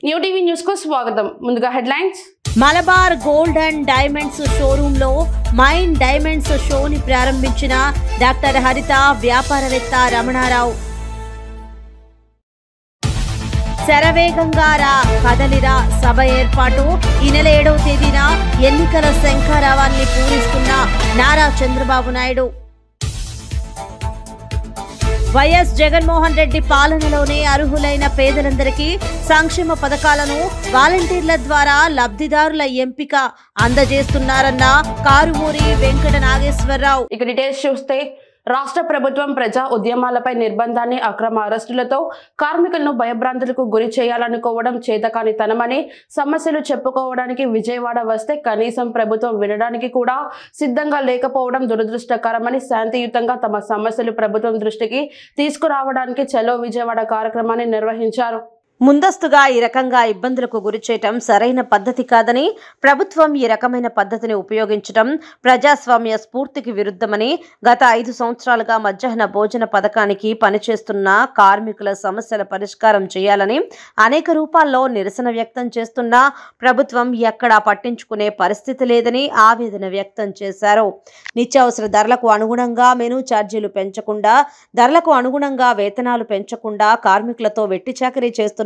New TV news కు స్వాగతం. ముందుగా headlines. Malabar gold and diamonds showroom లో మైన్ డైమండ్స్ షోని ప్రారంభించిన డాక్టర్ హరిత, వ్యాపారవేత్త రమణారావు. శరవేగంగా రా కదలిరా సభ ఏర్పాటు. ఈ నెల 7వ తేదీన ఎన్నికల శంఖారావాన్ని పూరిస్తున్న నారా చంద్రబాబు నాయుడు. వైఎస్ జగన్మోహన్ రెడ్డి పాలనలోనే అర్హులైన పేదలందరికీ సంక్షేమ పథకాలను వాలంటీర్ల ద్వారా లబ్ధిదారుల ఎంపిక అందజేస్తున్నారన్న కారుమూరి వెంకట నాగేశ్వరరావు. ఇక డీటెయిల్స్ చూస్తే రాష్ట్ర ప్రభుత్వం ప్రజా ఉద్యమాలపై నిర్బంధాన్ని, అక్రమ అరెస్టులతో కార్మికులను భయభ్రాంతులకు గురి చేయాలనుకోవడం చేతకానితనమని, సమస్యలు చెప్పుకోవడానికి విజయవాడ వస్తే కనీసం ప్రభుత్వం వినడానికి కూడా సిద్ధంగా లేకపోవడం దురదృష్టకరమని, శాంతియుతంగా తమ సమస్యలు ప్రభుత్వం దృష్టికి తీసుకురావడానికి చలో విజయవాడ కార్యక్రమాన్ని నిర్వహించారు. ముందస్తుగా ఈ రకంగా ఇబ్బందులకు గురి చేయటం సరైన పద్ధతి కాదని, ప్రభుత్వం ఈ రకమైన పద్ధతిని ఉపయోగించడం ప్రజాస్వామ్య స్ఫూర్తికి విరుద్ధమని, గత 5 సంవత్సరాలుగా మధ్యాహ్న భోజన పథకానికి పనిచేస్తున్న కార్మికుల సమస్యల పరిష్కారం చేయాలని అనేక రూపాల్లో నిరసన వ్యక్తం చేస్తున్న ప్రభుత్వం ఎక్కడా పట్టించుకునే పరిస్థితి లేదని ఆవేదన వ్యక్తం చేశారు. నిత్యావసర ధరలకు అనుగుణంగా మెనూ ఛార్జీలు పెంచకుండా, ధరలకు అనుగుణంగా వేతనాలు పెంచకుండా కార్మికులతో వెట్టి చాకరీ చేస్తున్న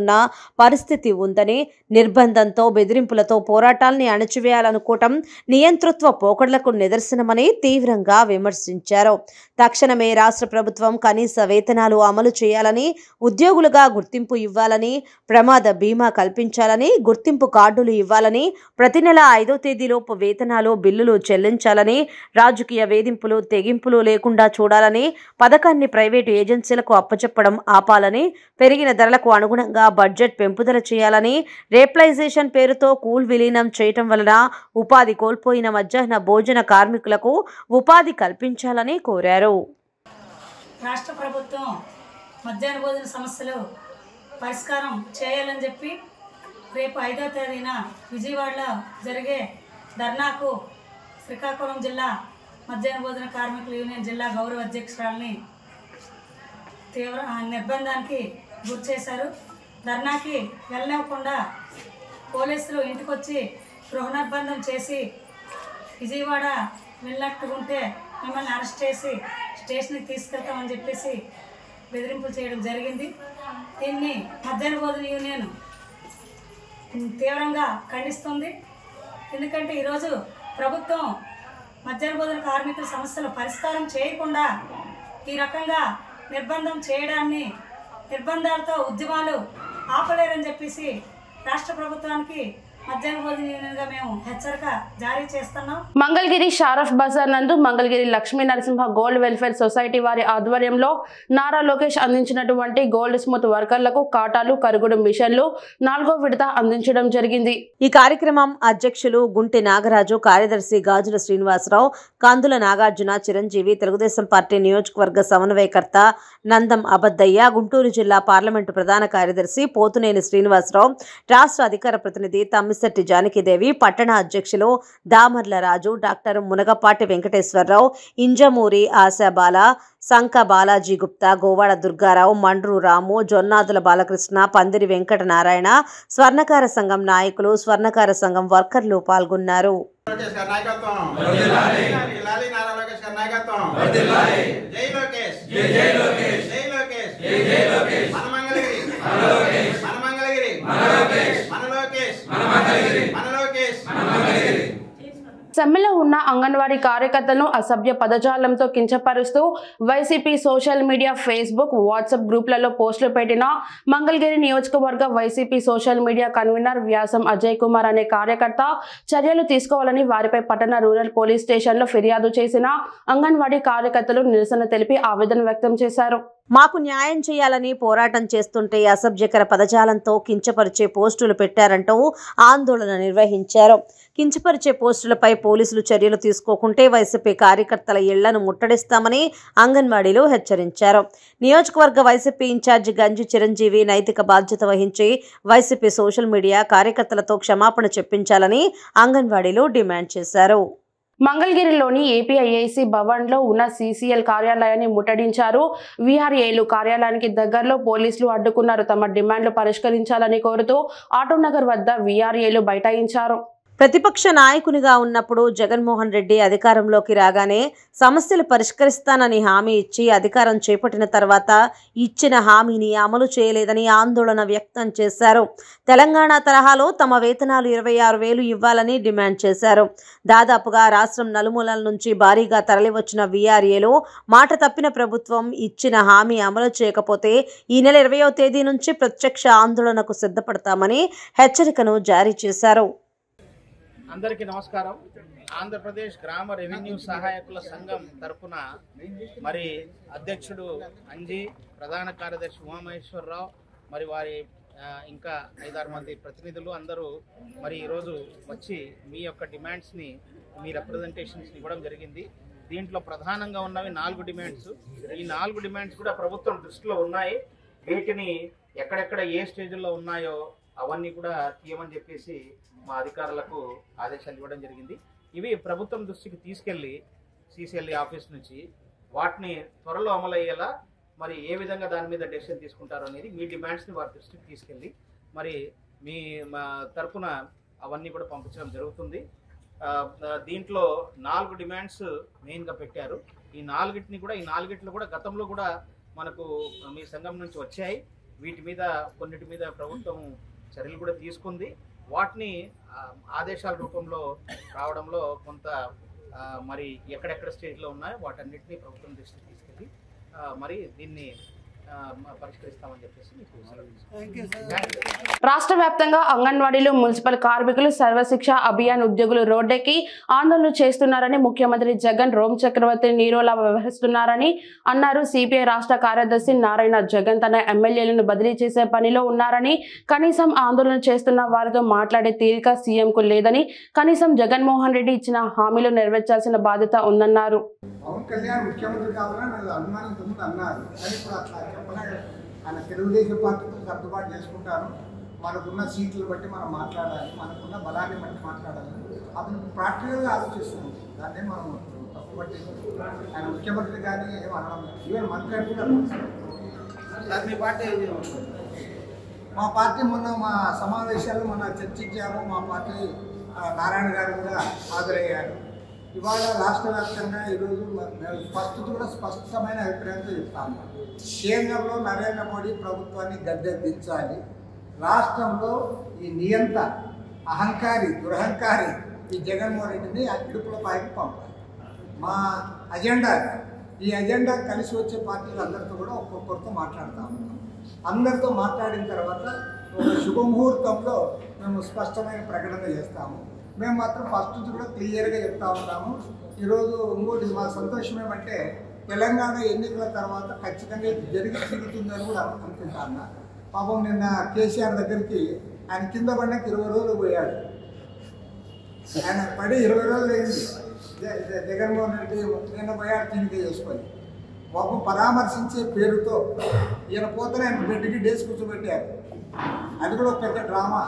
పరిస్థితి ఉందని, నిర్బంధంతో, బెదిరింపులతో పోరాటాల్ని అణచివేయాలనుకోవటం నియంతృత్వ పోకడలకు నిదర్శనమని తీవ్రంగా విమర్శించారు. తక్షణమే రాష్ట్ర ప్రభుత్వం కనీస వేతనాలు అమలు చేయాలని, ఉద్యోగులుగా గుర్తింపు ఇవ్వాలని, ప్రమాద బీమా కల్పించాలని, గుర్తింపు కార్డులు ఇవ్వాలని, ప్రతి నెల 5వ తేదీలోపు వేతనాలు, బిల్లులు చెల్లించాలని, రాజకీయ వేధింపులు, తెగింపులు లేకుండా చూడాలని, పథకాన్ని ప్రైవేటు ఏజెన్సీలకు అప్పచెప్పడం ఆపాలని, పెరిగిన ధరలకు అనుగుణంగా బడ్జెట్ పెంపుదల చేయాలని, రేప్లైజేషన్ పేరుతో కూల్ విలీనం చేయటం వలన ఉపాధి కోల్పోయిన మధ్యాహ్న భోజన కార్మికులకు ఉపాధి కల్పించాలని కోరారు. రాష్ట్ర ప్రభుత్వం మధ్యాహ్న భోజన సమస్యలు పరిష్కారం చేయాలని చెప్పి రేపు 5వ తేదీన విజయవాడలో జరిగే ధర్నాకు శ్రీకాకుళం జిల్లా మధ్యాహ్న భోజన కార్మికుల యూనియన్ జిల్లా గౌరవ అధ్యక్షురాలని తీవ్ర నిర్బంధానికి గురి చేశారు. ధర్నాకి వెళ్ళనివ్వకుండా పోలీసులు ఇంటికొచ్చి గృహ నిర్బంధం చేసి విజయవాడ వెళ్ళినట్టుకుంటే మిమ్మల్ని అరెస్ట్ చేసి స్టేషన్కి తీసుకెళ్తామని చెప్పేసి బెదిరింపులు చేయడం జరిగింది. దీన్ని మధ్యాహ్న భోజన యూనియన్ తీవ్రంగా ఖండిస్తుంది. ఎందుకంటే ఈరోజు ప్రభుత్వం మధ్యాహ్న భోజన కార్మికుల సమస్యలు పరిష్కారం చేయకుండా ఈ రకంగా నిర్బంధం చేయడాన్ని, నిర్బంధాలతో ఉద్యమాలు ఆపలేరని చెప్పేసి రాష్ట్ర ప్రభుత్వానికి మధ్యాహ్న భోజన యూనియన్గా మేము హెచ్చరిక జారీ చేస్తున్నాం. మంగళగిరి షారఫ్ బజార్ నందు Mangalagiri Lakshmi Narasimha gold welfare society వారి ఆధ్వర్యంలో నారా లోకేష్ అందించినటువంటి గోల్డ్ స్మూత్ వర్కర్లకు కాటాలు, కరుగుడు మిషన్లు 4వ విడత అందించడం జరిగింది. ఈ కార్యక్రమం అధ్యక్షులు గుంటి నాగరాజు, కార్యదర్శి గాజుల శ్రీనివాసరావు, కందుల నాగార్జున, చిరంజీవి, తెలుగుదేశం పార్టీ నియోజకవర్గ సమన్వయకర్త నందం అబద్దయ్య, గుంటూరు జిల్లా పార్లమెంటు ప్రధాన కార్యదర్శి పోతునేని శ్రీనివాసరావు, రాష్ట్ర అధికార ప్రతినిధి తమ్మిశెట్టి జానకిదేవి, పట్టణ అధ్యక్షులు దామర్ల రాజు, డాక్టర్ మునగపాటి వెంకటేశ్వరరావు, ఇంజమూరి ఆశాబాల, సంక బాలాజీ గుప్తా, గోవాడ దుర్గారావు, మండ్రు రాము, జొన్నాదుల బాలకృష్ణ, పందిరి వెంకట నారాయణ, స్వర్ణకార సంఘం నాయకులు, స్వర్ణకార సంఘం వర్కర్లు పాల్గొన్నారు. సమ్మెలో ఉన్న అంగన్వాడీ కార్యకర్తలను అసభ్య పదజాలంతో కించపరుస్తూ YCP social media, Facebook, WhatsApp గ్రూపులలో పోస్టులు పెట్టిన మంగళగిరి నియోజకవర్గ వైసీపీ సోషల్ మీడియా కన్వీనర్ వ్యాసం అజయ్ కుమార్ అనే కార్యకర్త చర్యలు తీసుకోవాలని వారిపై పట్టణ రూరల్ పోలీస్ స్టేషన్లో ఫిర్యాదు చేసిన అంగన్వాడీ కార్యకర్తలు నిరసన తెలిపి ఆవేదన వ్యక్తం చేశారు. మాకు న్యాయం చేయాలని పోరాటం చేస్తుంటే అసభ్యకర పదజాలంతో కించపరిచే పోస్టులు పెట్టారంటూ ఆందోళన నిర్వహించారు. కించపరిచే పోస్టులపై పోలీసులు చర్యలు తీసుకోకుంటే వైసీపీ కార్యకర్తల ఇళ్లను ముట్టడిస్తామని అంగన్వాడీలు హెచ్చరించారు. నియోజకవర్గ వైసీపీ ఇన్ఛార్జి గంజి చిరంజీవి నైతిక బాధ్యత వహించి వైసీపీ సోషల్ మీడియా కార్యకర్తలతో క్షమాపణ చెప్పించాలని అంగన్వాడీలు డిమాండ్ చేశారు. మంగళగిరిలోని ఏపీఐఐసి భవన్లో ఉన్న సీసీఎల్ కార్యాలయాన్ని ముట్టడించారు. వీఆర్ఏలు కార్యాలయానికి దగ్గరలో పోలీసులు అడ్డుకున్నారు. తమ డిమాండ్లు పరిష్కరించాలని కోరుతూ ఆటోనగర్ వద్ద వీఆర్ఏలు బైఠాయించారు. ప్రతిపక్ష నాయకునిగా ఉన్నప్పుడు జగన్మోహన్ రెడ్డి అధికారంలోకి రాగానే సమస్యలు పరిష్కరిస్తానని హామీ ఇచ్చి అధికారం చేపట్టిన తర్వాత ఇచ్చిన హామీని అమలు చేయలేదని ఆందోళన వ్యక్తం చేశారు. తెలంగాణ తరహాలో తమ వేతనాలు 26,000 ఇవ్వాలని డిమాండ్ చేశారు. దాదాపుగా రాష్ట్రం నలుమూలల నుంచి భారీగా తరలివచ్చిన వీఆర్ఏలు మాట తప్పిన ప్రభుత్వం ఇచ్చిన హామీ అమలు చేయకపోతే ఈ నెల 20వ తేదీ నుంచి ప్రత్యక్ష ఆందోళనకు సిద్ధపడతామని హెచ్చరికను జారీ చేశారు. అందరికీ నమస్కారం. ఆంధ్రప్రదేశ్ గ్రామ రెవెన్యూ సహాయకుల సంఘం తరఫున మరి అధ్యక్షుడు అంజీ, ప్రధాన కార్యదర్శి ఉమామహేశ్వరరావు, మరి వారి ఇంకా 5-6 మంది ప్రతినిధులు అందరూ మరి ఈరోజు వచ్చి మీ యొక్క డిమాండ్స్ని, మీ రిప్రజెంటేషన్స్ని ఇవ్వడం జరిగింది. దీంట్లో ప్రధానంగా ఉన్నవి 4 డిమాండ్స్. ఈ 4 డిమాండ్స్ కూడా ప్రభుత్వం దృష్టిలో ఉన్నాయి. వీటిని ఎక్కడెక్కడ ఏ స్టేజ్లో ఉన్నాయో అవన్నీ కూడా తీయమని చెప్పేసి మా అధికారులకు ఆదేశాలు ఇవ్వడం జరిగింది. ఇవి ప్రభుత్వం దృష్టికి తీసుకెళ్ళి సీసీఎల్ఈ ఆఫీస్ నుంచి వాటిని త్వరలో అమలయ్యేలా మరి ఏ విధంగా దాని మీద డెసిషన్ తీసుకుంటారో అనేది మీ డిమాండ్స్ని వారి దృష్టికి తీసుకెళ్ళి మరి మా తరఫున అవన్నీ కూడా పంపించడం జరుగుతుంది. దీంట్లో 4 డిమాండ్స్ మెయిన్గా పెట్టారు. ఈ 4 కూడా గతంలో కూడా మనకు మీ సంఘం నుంచి వచ్చాయి. వీటి మీద కొన్నిటి మీద ప్రభుత్వం చర్యలు కూడా తీసుకుంది. వాటిని ఆదేశాల రూపంలో రావడంలో కొంత మరి ఎక్కడెక్కడ స్టేజ్లో ఉన్నాయో వాటన్నిటిని ప్రభుత్వం దృష్టికి తీసుకెళ్ళి మరి దీన్ని పరిష్కరిస్తామని చెప్పేసి రాష్ట్ర వ్యాప్తంగా అంగన్వాడీలు, మున్సిపల్ కార్మికులు, సర్వశిక్ష అభియాన్ ఉద్యోగులు రోడ్డెక్కి ఆందోళన చేస్తున్నారని ముఖ్యమంత్రి జగన్ రోమ్ చక్రవర్తి నీరోలా వ్యవహరిస్తున్నారని అన్నారు. సిపిఐ రాష్ట్ర కార్యదర్శి నారాయణ జగన్ తన ఎమ్మెల్యేలను బదిలీ చేసే పనిలో ఉన్నారని, కనీసం ఆందోళన చేస్తున్న వారితో మాట్లాడే తీరిక సీఎంకు లేదని, కనీసం జగన్మోహన్ రెడ్డి ఇచ్చిన హామీలు నెరవేర్చాల్సిన బాధ్యత ఉందన్నారు. పవన్ కళ్యాణ్ ముఖ్యమంత్రి కావాలని నాకు అనుమానించమని అన్నారు. కానీ ఇప్పుడు అట్లా చెప్పలే. ఆయన తెలుగుదేశం పార్టీతో సర్దుబాటు చేసుకుంటాను, మనకున్న సీట్లు బట్టి మనం మాట్లాడాలి, మనకున్న బలాన్ని బట్టి మాట్లాడాలి. అతను ప్రాక్టికల్గా ఆలోచిస్తున్నాం. దాన్నే మనం తప్పు బట్టి ఆయన ముఖ్యమంత్రి కానీ ఏమనడం, ఈవెన్ మంత్రి అని కూడా సార్ మీ పార్టీ మా పార్టీ మొన్న మా సమావేశాలు మొన్న చర్చించాము. మా పార్టీ నారాయణ గారు కూడా హాజరయ్యారు. ఇవాళ రాష్ట్ర వ్యాప్తంగా ఈరోజు ఫస్ట్ కూడా స్పష్టమైన అభిప్రాయంతో చెప్తాను. కేంద్రంలో నరేంద్ర మోడీ ప్రభుత్వాన్ని గద్దెదించాలి. రాష్ట్రంలో ఈ నియంత అహంకారి, దురహంకారి ఈ జగన్మోహన్ రెడ్డిని ఆ ఇడుపుల పైకి పంపాలి. మా అజెండా, ఈ అజెండా కలిసి వచ్చే పార్టీలు అందరితో కూడా ఒక్కొక్కరితో మాట్లాడుతూ ఉంటాం. అందరితో మాట్లాడిన తర్వాత ఒక శుభముహూర్తంలో మేము స్పష్టమైన ప్రకటన చేస్తాము. మేము మాత్రం ఫస్ట్ నుంచి కూడా క్లియర్గా చెప్తా ఉంటాము. ఈరోజు ఇంకోటి మా సంతోషం ఏమంటే తెలంగాణ ఎన్నికల తర్వాత ఖచ్చితంగా జరిగి తిరుగుతుందని కూడా అనుకుంటాను. పాపం నిన్న కేసీఆర్ దగ్గరికి ఆయన కింద పడినాక 20 రోజులు పోయాడు. ఆయన పడి 20 రోజులు అయింది. జగన్మోహన్ రెడ్డి నిన్న పోయాడు తిరిగి చేసుకొని. పాపం పరామర్శించే పేరుతో ఈయన పోతేనే ఆయన బెడ్కి డేస్ కూర్చోబెట్టారు. అది కూడా పెద్ద డ్రామా.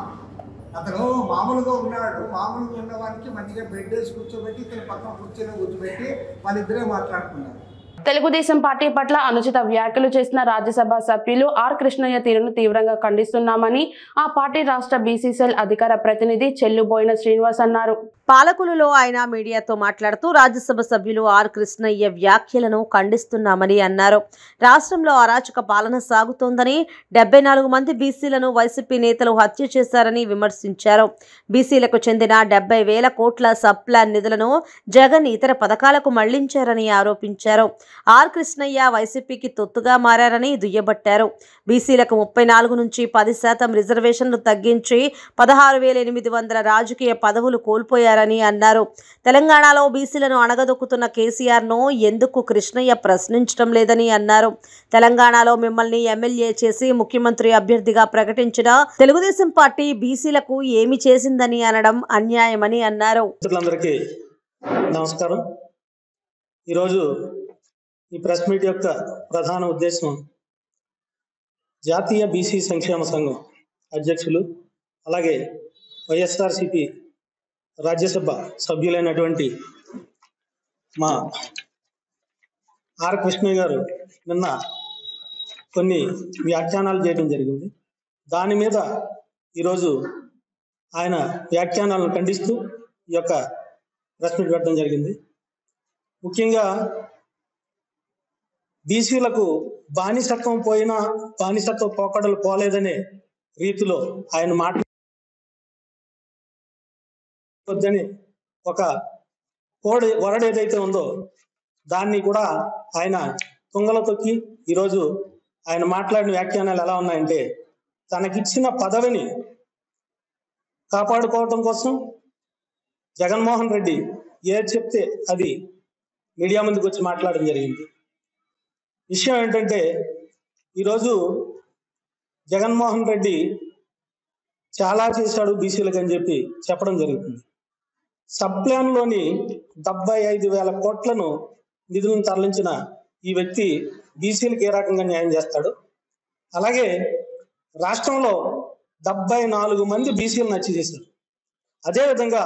అతను మామూలుగా ఉన్నాడు, మామూలుగా ఉన్నవానికి మంచిగా బెడ్ వేసి కూర్చోబెట్టి ఇతను పక్కన కూర్చొని కూర్చోబెట్టి వాళ్ళిద్దరే మాట్లాడుకున్నారు. తెలుగుదేశం పార్టీ పట్ల అనుచిత వ్యాఖ్యలు చేసిన రాజ్యసభ సభ్యులు ఆర్ కృష్ణయ్య తీరును తీవ్రంగా ఖండిస్తున్నామని ఆ పార్టీ రాష్ట్ర బీసీ సెల్ అధికార ప్రతినిధి చెల్లుబోయిన శ్రీనివాస్ అన్నారు. పాలకులలో ఆయన మీడియాతో మాట్లాడుతూ రాజ్యసభ సభ్యులు ఆర్ కృష్ణయ్య వ్యాఖ్యలను ఖండిస్తున్నామని అన్నారు. రాష్ట్రంలో అరాచక పాలన సాగుతోందని, 74 మంది బీసీలను వైసీపీ నేతలు హత్య చేశారని విమర్శించారు. బీసీలకు చెందిన 70,000 కోట్ల సబ్ప్లాన్ నిధులను జగన్ ఇతర పథకాలకు మళ్లించారని ఆరోపించారు. ఆర్ కృష్ణయ్య వైసీపీకి తొత్తుగా మారారని దుయ్యబట్టారు. బీసీలకు 34 నుంచి 10% రిజర్వేషన్లు తగ్గించి 16,800 రాజకీయ పదవులు కోల్పోయారని అన్నారు. తెలంగాణలో బీసీలను అణగదొక్కుతున్న కేసీఆర్ను ఎందుకు కృష్ణయ్య ప్రశ్నించడం లేదని అన్నారు. తెలంగాణలో మిమ్మల్ని ఎమ్మెల్యే చేసి ముఖ్యమంత్రి అభ్యర్థిగా ప్రకటించిన తెలుగుదేశం పార్టీ బీసీలకు ఏమి చేసిందని అనడం అన్యాయమని అన్నారు. నమస్కారం. ఈరోజు ఈ ప్రెస్ మీట్ యొక్క ప్రధాన ఉద్దేశం జాతీయ బీసీ సంక్షేమ సంఘం అధ్యక్షులు అలాగే వైఎస్ఆర్సీపీ రాజ్యసభ సభ్యులైనటువంటి మా ఆర్ కృష్ణయ్య గారు నిన్న కొన్ని వ్యాఖ్యానాలు చేయడం జరిగింది. దాని మీద ఈరోజు ఆయన వ్యాఖ్యానాలను ఖండిస్తూ ఈ యొక్క ప్రెస్ మీట్ పెట్టడం జరిగింది. ముఖ్యంగా బీసీలకు బానిసత్వం పోయినా బానిసత్వ పోకడలు పోలేదనే రీతిలో ఆయన మాట్లాడని ఒక వరడు ఏదైతే ఉందో దాన్ని కూడా ఆయన తుంగలో తొక్కి ఈరోజు ఆయన మాట్లాడిన వ్యాఖ్యానాలు ఎలా ఉన్నాయంటే, తనకిచ్చిన పదవిని కాపాడుకోవటం కోసం జగన్మోహన్ రెడ్డి ఏది చెప్తే అది మీడియా ముందుకు వచ్చి మాట్లాడడం జరిగింది. విషయం ఏంటంటే, ఈరోజు జగన్మోహన్ రెడ్డి చాలా చేశాడు బీసీలకు అని చెప్పి చెప్పడం జరుగుతుంది. సబ్ ప్లాన్లోని 75,000 కోట్లను నిధులను తరలించిన ఈ వ్యక్తి బీసీలకు ఏ రకంగా న్యాయం చేస్తాడు? అలాగే రాష్ట్రంలో 74 మంది బీసీలను హత్య చేశారు. అదేవిధంగా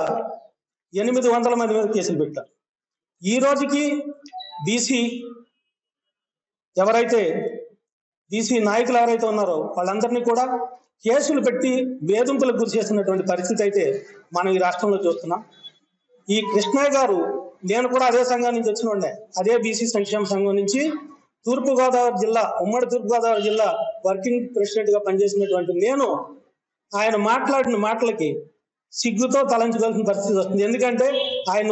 800 మంది మీద కేసులు పెట్టారు. ఈ రోజుకి బీసీ నాయకులు ఎవరైతే ఉన్నారో వాళ్ళందరినీ కూడా కేసులు పెట్టి వేధింపులకు గురి చేస్తున్నటువంటి పరిస్థితి అయితే మనం ఈ రాష్ట్రంలో చూస్తున్నాం. ఈ కృష్ణయ్య గారు, నేను కూడా అదే సంఘం నుంచి వచ్చిన వాడినే, అదే బీసీ సంక్షేమ సంఘం నుంచి ఉమ్మడి తూర్పుగోదావరి జిల్లా వర్కింగ్ ప్రెసిడెంట్ గా పనిచేసినటువంటి నేను ఆయన మాట్లాడిన మాటలకి సిగ్గుతో తలంచుకోవాల్సిన పరిస్థితి వస్తుంది. ఎందుకంటే ఆయన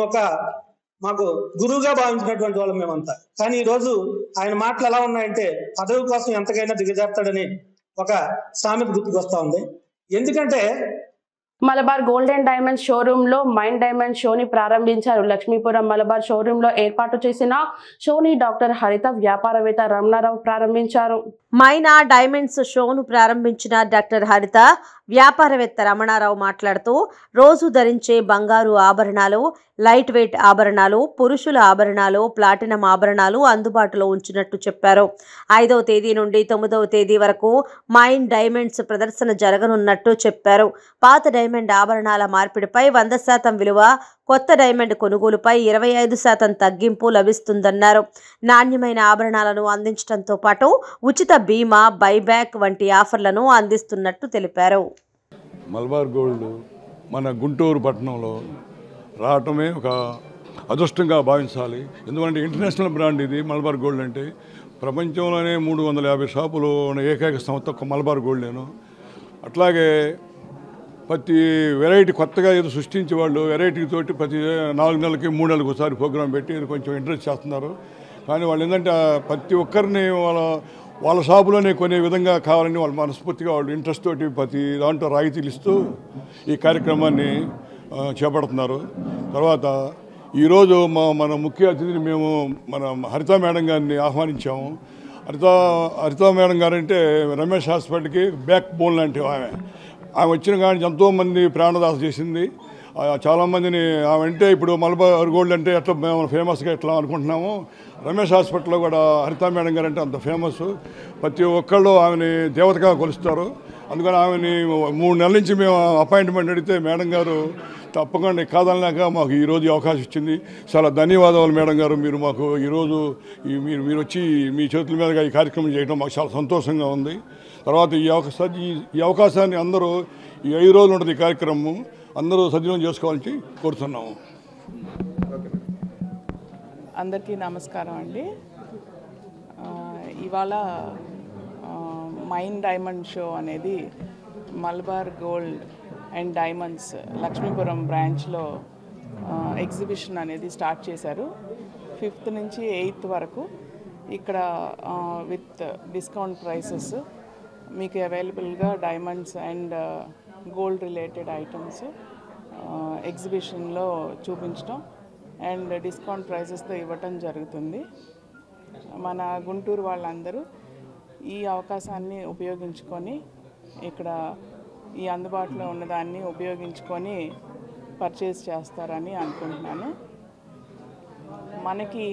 మాకు గురువుగా భావించినటువంటి వాళ్ళం మేమంతా. కానీ ఈరోజు ఆయన మాటలు ఎలా ఉన్నాయంటే, పదవి కోసం ఎంతకైనా దిగజారుతాడని ఒక సామెత గుర్తుకొస్తా ఉంది. ఎందుకంటే Malabar gold and diamonds showroom లో మైండ్ డైమండ్ షోని ప్రారంభించారు. లక్ష్మీపురం మలబార్ షోరూమ్ లో ఏర్పాటు చేసిన షోని డాక్టర్ హరిత, వ్యాపారవేత్త రమణారావు ప్రారంభించారు. మైనా డైమండ్స్ షోను ప్రారంభించిన డాక్టర్ హరిత, వ్యాపారవేత్త రమణారావు మాట్లాడుతూ, రోజు ధరించే బంగారు ఆభరణాలు, లైట్ వెయిట్ ఆభరణాలు, పురుషుల ఆభరణాలు, ప్లాటినం ఆభరణాలు అందుబాటులో ఉంచినట్టు చెప్పారు. 5వ తేదీ నుండి 9వ తేదీ వరకు మైండ్ డైమండ్స్ ప్రదర్శన జరగనున్నట్టు చెప్పారు. పాత డైమండ్ ఆభరణాల మార్పిడిపై 100% విలువ, కొత్త డైమండ్ కొనుగోలుపై 25% తగ్గింపు లభిస్తుందన్నారు. నాణ్యమైన ఆభరణాలను అందించడంతో పాటు ఉచిత బీమా, బైబ్యాక్ వంటి ఆఫర్లను అందిస్తున్నట్టు తెలిపారు. మలబార్ గోల్డ్ మన గుంటూరు పట్టణంలో రావటమే ఒక అదృష్టంగా భావించాలి. ఎందుకంటే ఇంటర్నేషనల్ బ్రాండ్ ఇది మలబార్ గోల్డ్ అంటే. ప్రపంచంలోనే 350 షాపులు ఉన్న ఏకైక సంస్థ ఒక మలబార్ గోల్డ్. నేను అట్లాగే ప్రతి వెరైటీ కొత్తగా ఏదో సృష్టించే వాళ్ళు వెరైటీ తోటి ప్రతి 4 నెలలకి 3 నెలలకు ఒకసారి ప్రోగ్రాం పెట్టి కొంచెం ఇంట్రెస్ట్ చేస్తున్నారు. కానీ వాళ్ళు ఏంటంటే ప్రతి ఒక్కరిని వాళ్ళ షాపులోనే కొనే విధంగా కావాలని వాళ్ళు మనస్ఫూర్తిగా వాళ్ళు ఇంట్రెస్ట్ తోటి ప్రతి దాంట్లో రాయితీలు ఇస్తూ ఈ కార్యక్రమాన్ని చేపడుతున్నారు. తర్వాత ఈరోజు మన ముఖ్య అతిథిని మేము మన హరిత మేడం గారిని ఆహ్వానించాము. హరిత మేడం గారంటే రమేష్ హాస్పిటల్కి బ్యాక్ బోన్ లాంటి ఆమె వచ్చిన కానీ ఎంతోమంది ప్రాణదాస చేసింది. చాలామందిని ఆమె అంటే ఇప్పుడు మలబార్ గోల్డ్ అంటే ఎట్లా మేము ఫేమస్గా ఎట్లా అనుకుంటున్నాము, రమేష్ హాస్పిటల్లో కూడా హరిత మేడం గారు అంటే అంత ఫేమస్. ప్రతి ఒక్కళ్ళు ఆమెని దేవతగా కొలుస్తారు. అందుకని ఆమెని 3 నెలల నుంచి మేము అపాయింట్మెంట్ అడిగితే మేడం గారు తప్పకుండా కాదనలేక మాకు ఈరోజు అవకాశం ఇచ్చింది. చాలా ధన్యవాదాలు మేడం గారు. మీరు మాకు ఈరోజు మీరు వచ్చి మీ చేతుల మీదుగా ఈ కార్యక్రమం చేయడం మాకు చాలా సంతోషంగా ఉంది. తర్వాత ఈ అవకాశాన్ని అందరూ ఈ 5 రోజులు ఉంటుంది ఈ కార్యక్రమం, అందరూ సద్వినియోగం చేసుకోవాలని కోరుతున్నాము. అందరికీ నమస్కారం అండి. ఇవాళ మైండ్ డైమండ్ షో అనేది Malabar gold and diamonds Lakshmipuram బ్రాంచ్లో ఎగ్జిబిషన్ అనేది స్టార్ట్ చేశారు. 5th నుంచి 8th వరకు ఇక్కడ విత్ డిస్కౌంట్ ప్రైసెస్ మీకు అవైలబుల్గా diamonds and gold related items ఎగ్జిబిషన్లో చూపించడం అండ్ డిస్కౌంట్ ప్రైసెస్తో ఇవ్వటం జరుగుతుంది. మన గుంటూరు వాళ్ళందరూ ఈ అవకాశాన్ని ఉపయోగించుకొని ఇక్కడ ఈ అందుబాటులో ఉన్నదాన్ని ఉపయోగించుకొని పర్చేస్ చేస్తారని అనుకుంటున్నాను. మనకి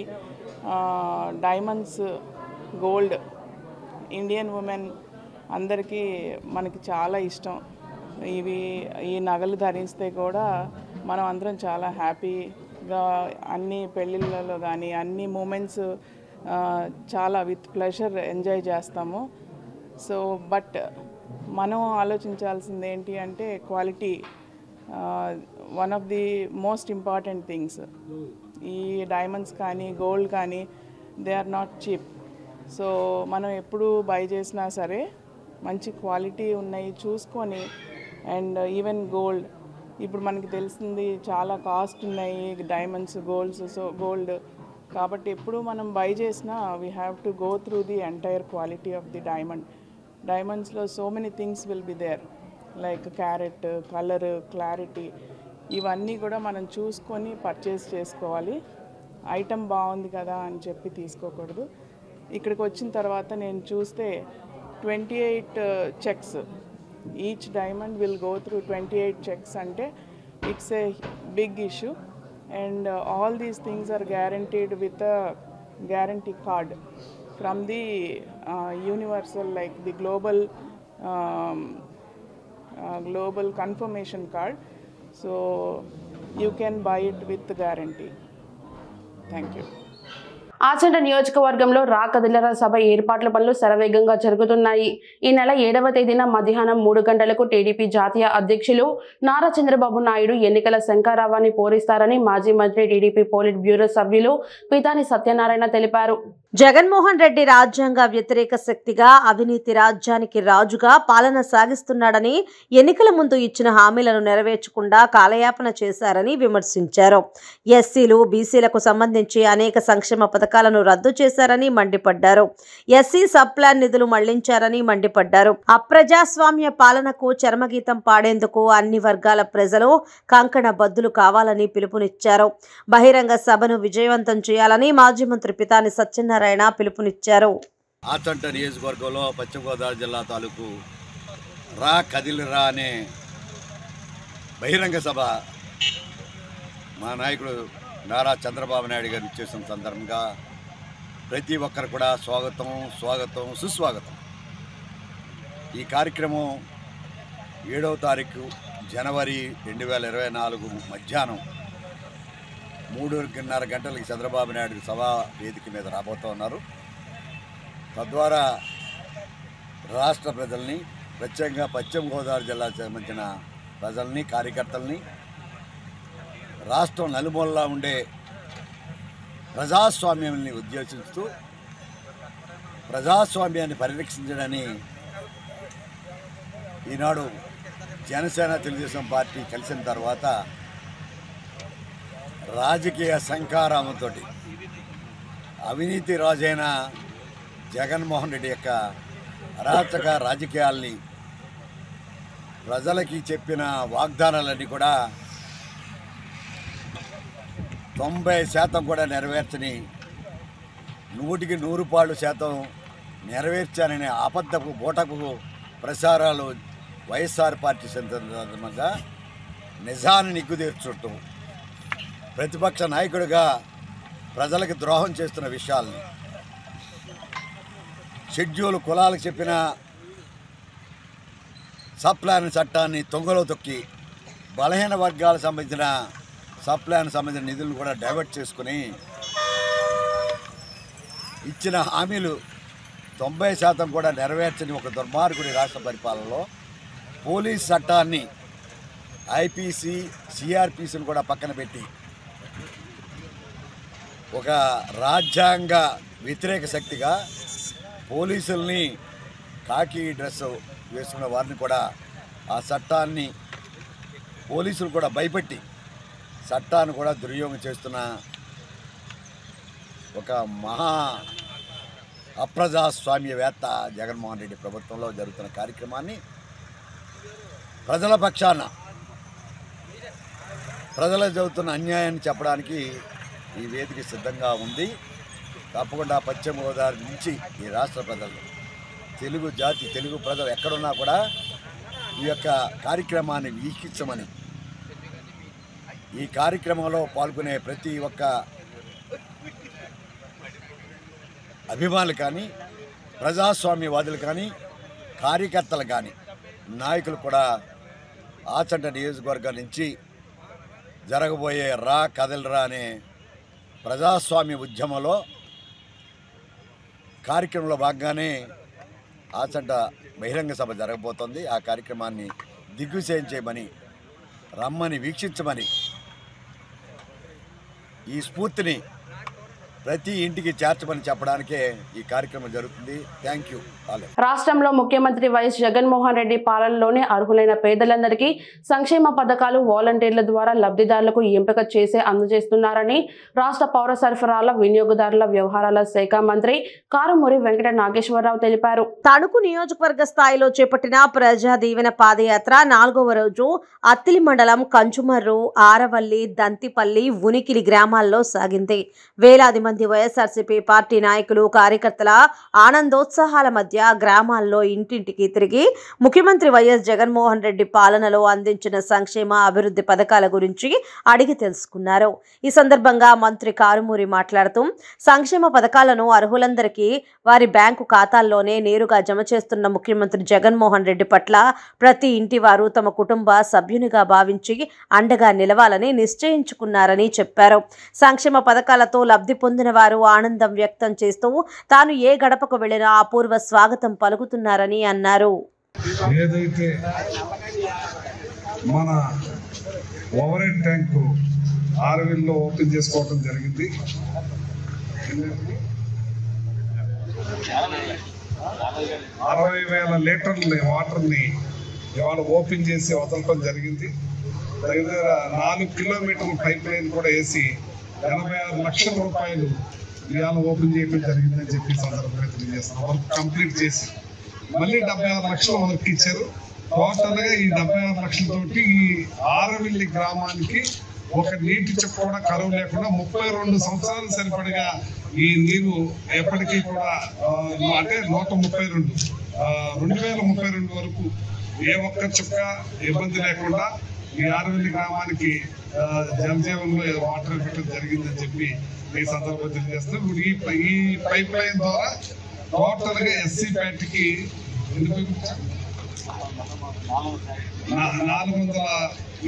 డైమండ్స్, గోల్డ్ ఇండియన్ ఉమెన్ అందరికీ మనకి చాలా ఇష్టం. ఈ నగలు ధరిస్తే కూడా మనం అందరం చాలా హ్యాపీగా అన్ని పెళ్ళిళ్ళలో కానీ అన్ని మూమెంట్స్ చాలా విత్ ప్లెజర్ ఎంజాయ్ చేస్తాము. సో బట్ మనం ఆలోచించాల్సింది ఏంటి అంటే quality one of the most important things. ఈ డైమండ్స్ కానీ గోల్డ్ కానీ they are not cheap. So మనం ఎప్పుడు బై చేసినా సరే మంచి క్వాలిటీ ఉన్నాయి చూసుకొని, అండ్ ఈవెన్ గోల్డ్ ఇప్పుడు మనకి తెలిసింది చాలా కాస్ట్ ఉన్నాయి డైమండ్స్ గోల్డ్ కాబట్టి ఎప్పుడు మనం బై చేసినా we have to go through the entire quality of the డైమండ్స్లో so many things will be there like carat, colour, clarity, ఇవన్నీ కూడా మనం చూసుకొని పర్చేస్ చేసుకోవాలి. ఐటమ్ బాగుంది కదా అని చెప్పి తీసుకోకూడదు. ఇక్కడికి వచ్చిన తర్వాత నేను చూస్తే 28 checks, each diamond will go through 28 checks అంటే it's a big issue. And all these things are guaranteed with a guarantee card from the universal, like the global confirmation card, so you can buy it with guarantee. Thank you. Achanta నియోజకవర్గంలో రాకదిల్లర సభ ఏర్పాట్ల పనులు శరవేగంగా జరుగుతున్నాయి. ఈ నెల 7వ తేదీన మధ్యాహ్నం 3 గంటలకు టీడీపీ జాతీయ అధ్యక్షులు నారా చంద్రబాబు నాయుడు ఎన్నికల శంఖారావాన్ని పూరిస్తారని మాజీ మంత్రి టీడీపీ పోలిట్ బ్యూరో సభ్యులు పితాని సత్యనారాయణ తెలిపారు. జగన్మోహన్ రెడ్డి రాజ్యాంగ వ్యతిరేక శక్తిగా, అవినీతి రాజ్యానికి రాజుగా పాలన సాగిస్తున్నాడని, ఎన్నికల ముందు ఇచ్చిన హామీలను నెరవేర్చకుండా కాలయాపన చేశారని విమర్శించారు. ఎస్సీలు, బీసీలకు సంబంధించి అనేక సంక్షేమ పథకాలను రద్దు చేశారని మండిపడ్డారు. ఎస్సీ సబ్ ప్లాన్ నిధులు మళ్లించారని మండిపడ్డారు. అప్రజాస్వామ్య పాలనకు చరమగీతం పాడేందుకు అన్ని వర్గాల ప్రజలు కంకణ బద్దులు కావాలని పిలుపునిచ్చారు. బహిరంగ సభను విజయవంతం చేయాలని మాజీ మంత్రి పితాని సత్యనారాయణ పిలుపునిచ్చారు. ఆచంట నియోజకవర్గంలో పశ్చిమ గోదావరి జిల్లా తాలూకు రా కదిలిరా అనే బహిరంగ సభ మా నాయకుడు నారా చంద్రబాబు నాయుడు గారు ఇచ్చేసిన సందర్భంగా ప్రతి ఒక్కరు కూడా స్వాగతం సుస్వాగతం. ఈ కార్యక్రమం 7వ తారీఖు జనవరి 2024 మధ్యాహ్నం 3:30 గంటలకి చంద్రబాబు నాయుడు సభా వేదిక మీద రాబోతూ ఉన్నారు. తద్వారా రాష్ట్ర ప్రజల్ని, ప్రత్యేకంగా పశ్చిమ గోదావరి జిల్లాకు సంబంధించిన ప్రజల్ని, కార్యకర్తల్ని, రాష్ట్రం నలుమూలలా ఉండే ప్రజాస్వామ్యాన్ని ఉద్దేశిస్తూ ప్రజాస్వామ్యాన్ని పరిరక్షించడాన్ని ఈనాడు జనసేన తెలుగుదేశం పార్టీ కలిసిన తర్వాత రాజకీయ శంఖారామంతో అవినీతి రాజైన జగన్మోహన్ రెడ్డి యొక్క అరాచక రాజకీయాల్ని, ప్రజలకి చెప్పిన వాగ్దానాలన్నీ కూడా 90% కూడా నెరవేర్చని, 100కి 100% నెరవేర్చాననే అబద్ధపు బోటకు ప్రసారాలు వైఎస్ఆర్ పార్టీ సందర్భంగా నిజాన్ని నిగ్గుతీర్చడం, ప్రతిపక్ష నాయకుడిగా ప్రజలకు ద్రోహం చేస్తున్న విషయాల్ని, షెడ్యూల్ కులాలకు చెప్పిన సబ్ ప్లాన్ చట్టాన్ని తొంగలో తొక్కి బలహీన వర్గాలకు సంబంధించిన సబ్ ప్లాన్ సంబంధించిన నిధులను కూడా డైవర్ట్ చేసుకుని ఇచ్చిన హామీలు 90% కూడా నెరవేర్చని ఒక దుర్మార్గుడి రాష్ట్ర పరిపాలనలో పోలీస్ చట్టాన్ని, ఐపీసీ, సిఆర్పిసిని కూడా పక్కన పెట్టి ఒక రాజ్యాంగ వ్యతిరేక శక్తిగా పోలీసుల్ని, కాకి డ్రెస్ వేసుకున్న వారిని కూడా ఆ చట్టాన్ని, పోలీసులు కూడా భయపెట్టి చట్టాన్ని కూడా దుర్వినియోగం చేస్తున్న ఒక మహా అప్రజాస్వామ్యవేత్త జగన్మోహన్ రెడ్డి ప్రభుత్వంలో జరుగుతున్న కార్యక్రమాన్ని ప్రజల పక్షాన, ప్రజలకు జరుగుతున్న అన్యాయాన్ని చెప్పడానికి ఈ వేదిక సిద్ధంగా ఉంది. తప్పకుండా పశ్చిమ గోదావరి నుంచి ఈ రాష్ట్ర ప్రజలు, తెలుగు జాతి, తెలుగు ప్రజలు ఎక్కడున్నా కూడా ఈ యొక్క కార్యక్రమాన్ని వీక్షించమని, ఈ కార్యక్రమంలో పాల్గొనే ప్రతి ఒక్క అభిమానులు కానీ, ప్రజాస్వామ్యవాదులు కానీ, కార్యకర్తలు కానీ, నాయకులు కూడా ఆచంట నియోజకవర్గం నుంచి జరగబోయే రా కదలరా అనే ప్రజాస్వామ్య ఉద్యమంలో కార్యక్రమంలో భాగంగానే ఆచంట బహిరంగ సభ జరగబోతోంది. ఆ కార్యక్రమాన్ని దిగ్విజయం చేయమని, రమ్మని, వీక్షించమని, ఈ స్ఫూర్తిని ప్రతి ఇంటికి చేర్చమని చెప్పడానికే ఈ కార్యక్రమం జరుగుతుంది. Thank you. రాష్ట్రంలో ముఖ్యమంత్రి వైఎస్ జగన్మోహన్ రెడ్డి పాలనలోనే అర్హులైన పేదలందరికీ సంక్షేమ పథకాలు వాలంటీర్ల ద్వారా లబ్ధిదారులకు ఎంపిక చేసి అందజేస్తున్నారని రాష్ట్ర పౌర సరఫరాల వినియోగదారుల వ్యవహారాల శాఖ మంత్రి కారుమూరి వెంకట నాగేశ్వరరావు తెలిపారు. తణుకు నియోజకవర్గ స్థాయిలో చేపట్టిన ప్రజా దీవెన పాదయాత్ర 4వ రోజు అత్తిలి మండలం కంచుమర్రు, ఆరవల్లి, దంతిపల్లి, ఉనికిలి గ్రామాల్లో సాగింది. వేలాది మంది వైఎస్ఆర్సీపీ పార్టీ నాయకులు, కార్యకర్తల ఆనందోత్సాహాల మధ్య గ్రామాల్లో ఇంటింటికి తిరిగి ముఖ్యమంత్రి వైఎస్ జగన్మోహన్ రెడ్డి పాలనలో అందించిన సంక్షేమ అభివృద్ధి పథకాల గురించి అడిగి తెలుసుకున్నారు. ఈ సందర్భంగా మంత్రి కారుమూరి మాట్లాడుతూ సంక్షేమ పథకాలను అర్హులందరికీ వారి బ్యాంకు ఖాతాల్లోనే నేరుగా జమ చేస్తున్న ముఖ్యమంత్రి జగన్మోహన్ రెడ్డి పట్ల ప్రతి ఇంటి వారు తమ కుటుంబ సభ్యునిగా భావించి అండగా నిలవాలని నిశ్చయించుకున్నారని చెప్పారు. సంక్షేమ పథకాలతో లబ్ధి పొందిన వారు ఆనందం వ్యక్తం చేస్తూ తాను ఏ గడపకు వెళ్లినా అపూర్వ స్వాగతం పలుకుతున్నారని అన్నారు. ఏదైతే మన ఓవర్ హెడ్ ట్యాంకు ఆరవిల్లో ఓపెన్ చేసుకోవడం జరిగింది, 60,000 లీటర్ల వాటర్ని ఇవాళ ఓపెన్ చేసి వదలటం జరిగింది. దగ్గర 4 కిలోమీటర్ల పైప్ లైన్ కూడా వేసి 86 లక్షల రూపాయలు ఇవాళ ఓపెన్ చేయడం జరిగిందని చెప్పి సందర్భంగా తెలియజేస్తాం. వర్క్ కంప్లీట్ చేసి మళ్ళీ 76 లక్షల వర్క్ ఇచ్చారు. టోటల్గా ఈ 76 లక్షలతోటి ఈ ఆరవిల్లి గ్రామానికి ఒక నీటి చుక్క కూడా కరువు లేకుండా 32 సంవత్సరాలు సరిపడగా ఈ నీరు ఎప్పటికీ కూడా అంటే 2032 వరకు ఏ ఒక్క చుక్క ఇబ్బంది లేకుండా ఈ ఆరవిల్లి గ్రామానికి జలజీవన్లో వాటర్ ఇవ్వడం జరిగిందని చెప్పి ఈ సందర్భంగా తెలియజేస్తాం. ఇప్పుడు ఈ పైప్ లైన్ ద్వారా టోటల్ గా ఎస్సీ ప్యాట్కి 400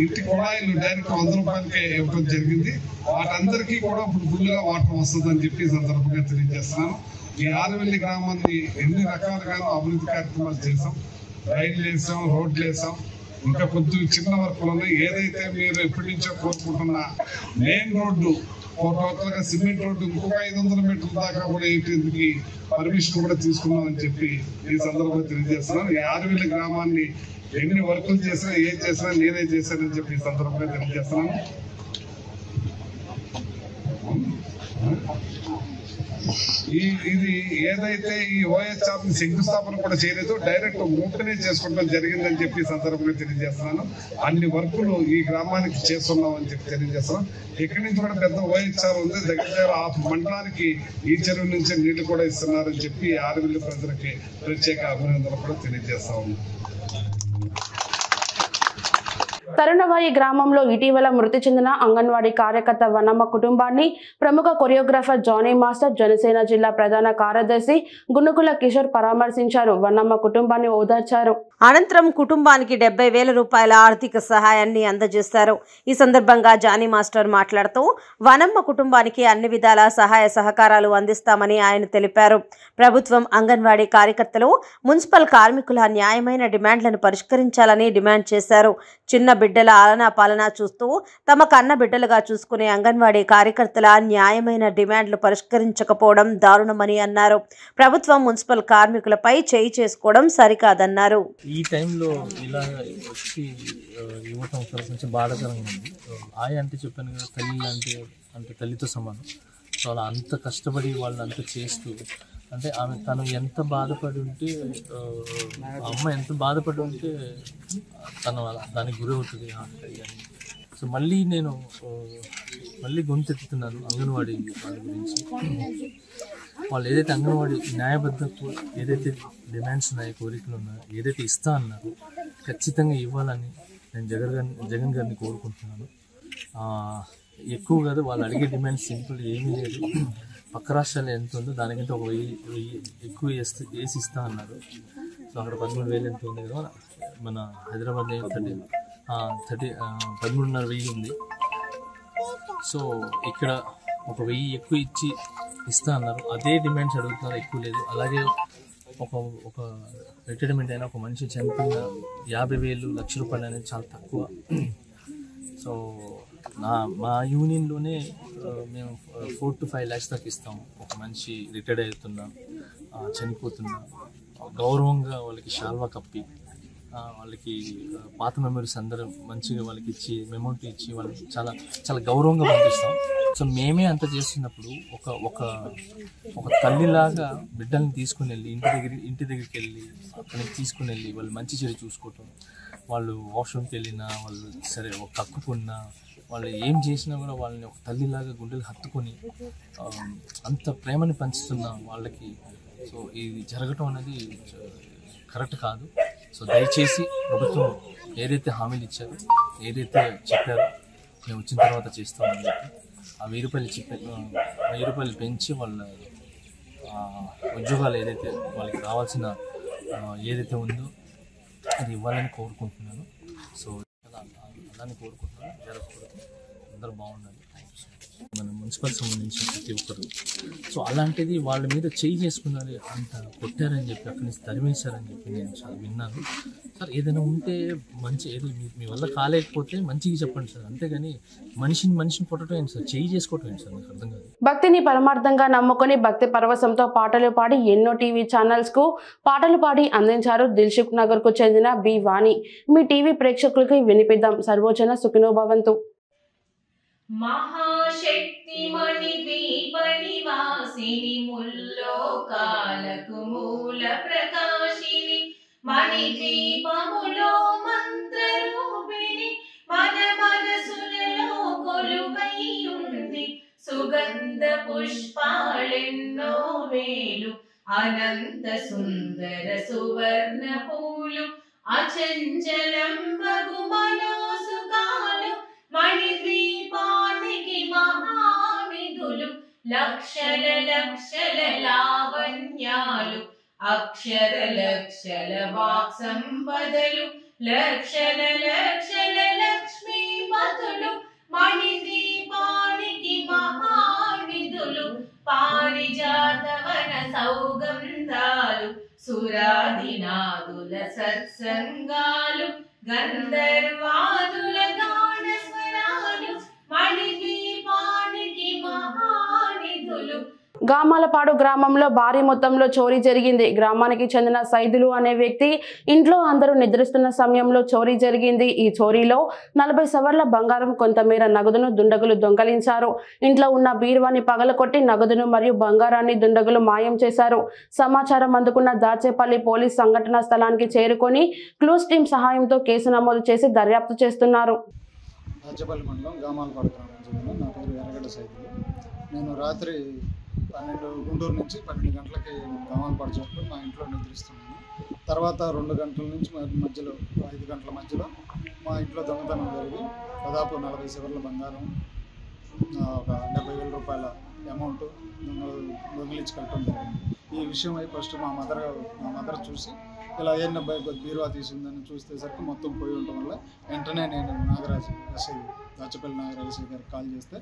ఇంటి కుళాయిలు డైరెక్ట్ 100 రూపాయలకే ఇవ్వడం జరిగింది. వాటందరికీ కూడా ఇప్పుడు ఫుల్గా వాటర్ వస్తుందని చెప్పి ఈ సందర్భంగా తెలియజేస్తున్నాను. ఈ ఆరవెల్లి గ్రామాన్ని ఎన్ని రకాలుగానో అభివృద్ధి కార్యక్రమాలు చేసాం. రైళ్లు వేసాం, రోడ్లు వేసాం, ఇంకా కొద్దిగా చిన్న వర్కులు ఉన్నాయి. ఏదైతే మీరు ఎప్పటి నుంచో కోరుకుంటున్న మెయిన్ రోడ్డు టోటల్ గా సిమెంట్ రోడ్డు ఇంకొక 500 మీటర్ల దాకా కూడా ఏంటి పర్మిషన్ కూడా తీసుకున్నామని చెప్పి ఈ సందర్భంగా తెలియజేస్తున్నాను. ఈ ఆరవెల్లి గ్రామాన్ని ఎన్ని వర్కులు చేసినా ఏం చేసినా నేనే చేశానని చెప్పి ఈ సందర్భంగా తెలియజేస్తున్నాను. ఇది ఏదైతే ఈ ఓఎస్ఆర్ శంకుస్థాపన కూడా చేయలేదు, డైరెక్ట్ ఓపెనే చేసుకోవడం జరిగిందని చెప్పి సందర్భంగా తెలియజేస్తున్నాను. అన్ని వర్కులు ఈ గ్రామానికి చేస్తున్నాం అని చెప్పి తెలియజేస్తున్నాను. ఇక్కడి నుంచి కూడా పెద్ద ఓఎస్ఆర్ ఉంది, దగ్గర ఆ మండలానికి ఈ చెరువు నుంచి నీళ్లు కూడా ఇస్తున్నారని చెప్పి ఆరవెల్లి ప్రజలకి ప్రత్యేక అభినందనలు కూడా తెలియజేస్తా ఉన్నాం. తరుణవాయి గ్రామంలో ఇటీవల మృతి చెందిన అంగన్వాడీ కార్యకర్త వనమ్మ కుటుంబాన్ని ప్రముఖ కొరియోగ్రాఫర్ జానీ మాస్టర్, జనసేన జిల్లా ప్రధాన కార్యదర్శి గునుకుల కిషోర్ పరామర్శించారు. వనమ్మ కుటుంబాన్ని ఓదార్చారు. అనంతరం కుటుంబానికి 70,000 రూపాయల ఆర్థిక సహాయాన్ని అందజేశారు. ఈ సందర్భంగా జానీ మాస్టర్ మాట్లాడుతూ వనమ్మ కుటుంబానికి అన్ని విధాల సహాయ సహకారాలు అందిస్తామని ఆయన తెలిపారు. ప్రభుత్వం అంగన్వాడీ కార్యకర్తలు, మున్సిపల్ కార్మికుల న్యాయమైన డిమాండ్లను పరిష్కరించాలని డిమాండ్ చేశారు. చిన్న బిడ్డల ఆలనా పాలనా చూస్తూ తమ కన్న బిడ్డలుగా చూసుకునే అంగన్వాడీ కార్యకర్తల న్యాయమైన డిమాండ్లు పరిష్కరించకపోవడం దారుణమని అన్నారు. ప్రభుత్వం మున్సిపల్ కార్మికులపై చేయి చేసుకోవడం సరికాదన్నారు. ఈ టైంలో ఇలా వచ్చి ఇవ్వటం కొంచెం బాధాకరంగా ఉంది. ఆయ అంటే చెప్పాను కదా, తల్లి అంటే తల్లితో సమానం. సో అలా అంత కష్టపడి వాళ్ళు అంత చేస్తూ, అంటే తను ఎంత బాధపడి ఉంటే, అమ్మ ఎంత బాధపడి ఉంటే తను దానికి గురి అవుతుంది. సో మళ్ళీ గొంతెత్తుతున్నాను అంగన్వాడీ వాళ్ళ గురించి. వాళ్ళు ఏదైతే అంగన్వాడీ న్యాయబద్ధకు ఏదైతే డిమాండ్స్ ఉన్నాయో, కోరికలు ఉన్నాయో, ఏదైతే ఇస్తా అన్నారో ఖచ్చితంగా ఇవ్వాలని నేను జగన్ గారిని కోరుకుంటున్నాను. ఎక్కువ కాదు, వాళ్ళు అడిగే డిమాండ్స్ సింపుల్ ఏమీ లేదు. పక్క రాష్ట్రాలు ఎంత ఉందో దానికంటే ఒక 1000 ఎక్కువ వేసి ఇస్తా అన్నారు. సో అక్కడ 13,000 ఎంత ఉంది కదా, మన హైదరాబాద్ 13,500 ఉంది. సో ఇక్కడ 1,000 ఎక్కువ ఇస్తా అన్నారు. అదే డిమాండ్స్ అడుగుతున్నారు, ఎక్కువ లేదు. అలాగే ఒక రిటైర్మెంట్ అయినా ఒక మనిషి చనిపోయిన 50,000 లక్ష రూపాయలు అనేది చాలా తక్కువ. సో మా యూనియన్లోనే మేము 4 to 5 lakhs దాకా ఇస్తాము. ఒక మనిషి రిటైర్డ్ అవుతున్నా, చనిపోతున్నా, గౌరవంగా వాళ్ళకి షాల్వా కప్పి, వాళ్ళకి పాత మెమరీస్ అందరూ మంచిగా వాళ్ళకి ఇచ్చి మెమోంట్ ఇచ్చి వాళ్ళకి చాలా చాలా గౌరవంగా పంపిస్తాం. సో మేమే అంత చేస్తున్నప్పుడు ఒక తల్లిలాగా బిడ్డల్ని తీసుకుని వెళ్ళి ఇంటి దగ్గరికి వెళ్ళి అక్కడికి తీసుకుని వెళ్ళి వాళ్ళు మంచి చెడు చూసుకోవటం, వాళ్ళు వాష్రూమ్కి వెళ్ళినా, వాళ్ళు సరే ఒక కక్కుకున్నా, వాళ్ళు ఏం చేసినా కూడా వాళ్ళని ఒక తల్లిలాగా గుండెలు హత్తుకొని అంత ప్రేమని పంచుతున్న వాళ్ళకి సో ఇది జరగటం అనేది కరెక్ట్ కాదు. సో దయచేసి ప్రభుత్వం ఏదైతే హామీలు ఇచ్చారో, ఏదైతే చెప్పారో మేము వచ్చిన తర్వాత చేస్తామని చెప్పి ఆ 1,000 రూపాయలు పెంచి వాళ్ళ ఉద్యోగాలు ఏదైతే వాళ్ళకి రావాల్సిన ఏదైతే ఉందో అది ఇవ్వాలని కోరుకుంటున్నాను. సో అలానే కోరుకుంటున్నాను, జరగకూడదు, అందరూ బాగుండాలి. మన మున్సిపల్ సంబంధించిన ప్రతి ఒక్కరు సో అలాంటిది వాళ్ళ మీద చేయి చేసుకున్నారు, అంత కొట్టారని చెప్పి అక్కడి నుంచి తరిమేశారని చెప్పి నేను చాలా విన్నాను. సార్ ఏదైనా ఉంటే మంచి ఏదో మీ వల్ల కాలేకపోతే మంచిగా చెప్పండి సార్, అంతేగాని మనిషిని కొట్టడం ఏంటి సార్, చేయి చేసుకోవటం ఏంటి సార్, నాకు అర్థం కాదు. భక్తిని పరమార్థంగా నమ్ముకొని భక్తి పరవశంతో పాటలు పాడి ఎన్నో టీవీ ఛానల్స్ కు పాటలు పాడి అందించారు దిల్సుఖ్ నగర్ కు చెందిన బి వాణి. మీ టీవీ ప్రేక్షకులకి వినిపిద్దాం. సర్వోజన సుఖినో భవంతు. మహాశక్తి మణి ద్వీప నివాసిని ముల్లోకాలకు మూల ప్రకాశిని మణి ద్వీపములో మంత్రరూపిణి మన మనసులలో కొలువై ఉంది సుగంధ పుష్పాలెన్నో వేలు అనంత సుందర సువర్ణ పూలు అచంచలం బగు మనోసుకాలు మణి ద్వీపానికి మహానిధులు లక్షల లక్షల లావణ్యాలు అక్షర లక్షల వాక్ సంపదలు లక్షల లక్షల లక్ష్మీపతులు మణి ద్వీపానికి మహానిధులు పారిజాతవన సౌగంధాలు సురాదినాదుల సత్సంగాలు గంధర్వాదుల గాన స్వరాలు మణి ద్వీపానికి మహానిధులు. గామాలపాడు గ్రామంలో భారీ మొత్తంలో చోరీ జరిగింది. గ్రామానికి చెందిన సైదులు అనే వ్యక్తి ఇంట్లో అందరూ నిద్రిస్తున్న సమయంలో చోరీ జరిగింది. ఈ చోరీలో 40 సవర్ల బంగారం, కొంతమేర నగదును దుండగులు దొంగలించారు. ఇంట్లో ఉన్న బీరువాని పగలకొట్టి నగదును మరియు బంగారాన్ని దుండగులు మాయం చేశారు. సమాచారం అందుకున్న దాచేపల్లి పోలీస్ సంఘటనా స్థలానికి చేరుకొని క్లూస్ టీం సహాయంతో కేసు నమోదు చేసి దర్యాప్తు చేస్తున్నారు. నేను రాత్రి గుంటూరు నుంచి 12 గంటలకి గామాలపాడు చేరుకుని మా ఇంట్లో నిద్రిస్తున్నాను. తర్వాత 2 గంటల నుంచి మధ్యలో 5 గంటల మధ్యలో మా ఇంట్లో దొంగతనం జరిగి దాదాపు 40 సవర్ల బంగారం, ఒక 70,000 రూపాయల అమౌంట్ దొంగిలించుకెళ్ళటం జరిగింది. ఈ విషయం అయి ఫస్ట్ మా మదర్ చూసి ఇలా ఏం బీరువా తీసిందని చూసేసరికి మొత్తం పోయి ఉండటం వల్ల వెంటనే నేను నాగరాజు ఎస్ఐ దాచపల్లి నాగరాజు గారికి కాల్ చేస్తే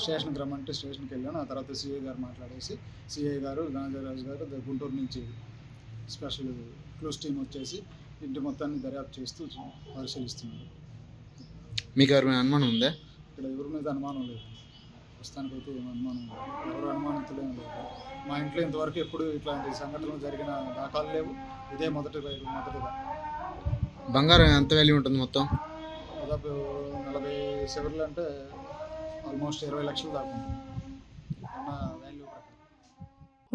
స్టేషన్కి రమ్మంటే స్టేషన్కి వెళ్ళాను. ఆ తర్వాత సిఐ గారు మాట్లాడేసి సిఐ గారు నాగరాజు గారు గుంటూరు నుంచి స్పెషల్ క్లూస్ టీం వచ్చేసి ఇంటి మొత్తాన్ని దర్యాప్తు చేస్తూ పరిశీలిస్తున్నారు. మీకు ఎవరి అనుమానం ఉందా? ఇక్కడ ఎవరి మీద అనుమానం లేదు, ప్రస్తుతానికైతే ఏం అనుమానం లేదు, ఎవరు అనుమానితులేం లేదు. మా ఇంట్లో ఇంతవరకు ఎప్పుడు ఇట్లాంటి సంఘటనలు జరిగిన దాఖలు లేవు, ఇదే మొదటిగా. బంగారం ఎంత వాల్యూ ఉంటుంది మొత్తం? దాదాపు 40 సవర్లు అంటే ఆల్మోస్ట్ 20 లక్షలు దాకా ఉంటుంది.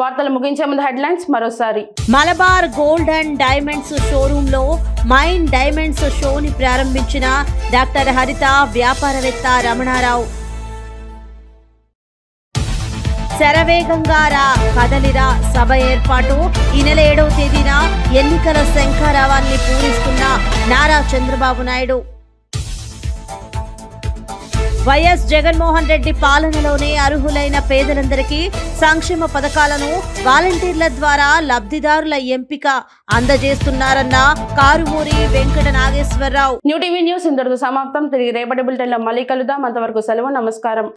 వార్తలు ముగించే ముందు హెడ్లైన్స్ మరోసారి. Malabar gold and diamonds showroom లో మైన్ డైమండ్స్ షోని ప్రారంభించిన డాక్టర్ హరిత, వ్యాపారవేత్త రమణారావు. శరవేగంగా రా కదలిరా సభ ఏర్పాటు. ఈ నెల 7వ తేదీన ఎన్నికల శంఖారావాన్ని పూరిస్తున్న నారా చంద్రబాబు నాయుడు. వైఎస్ జగన్మోహన్ రెడ్డి పాలనలోనే అర్హులైన పేదలందరికీ సంక్షేమ పథకాలను వాలంటీర్ల ద్వారా లబ్ధిదారుల ఎంపిక అందజేస్తున్నారన్న Karumuri Venkata Nageswararao. New TV news ఇంతటితో సమాప్తం. తిరిగి రేపటి బులెటిన్లో మళ్ళీ కలుద్దాం. అంతవరకు సెలవు. నమస్కారం.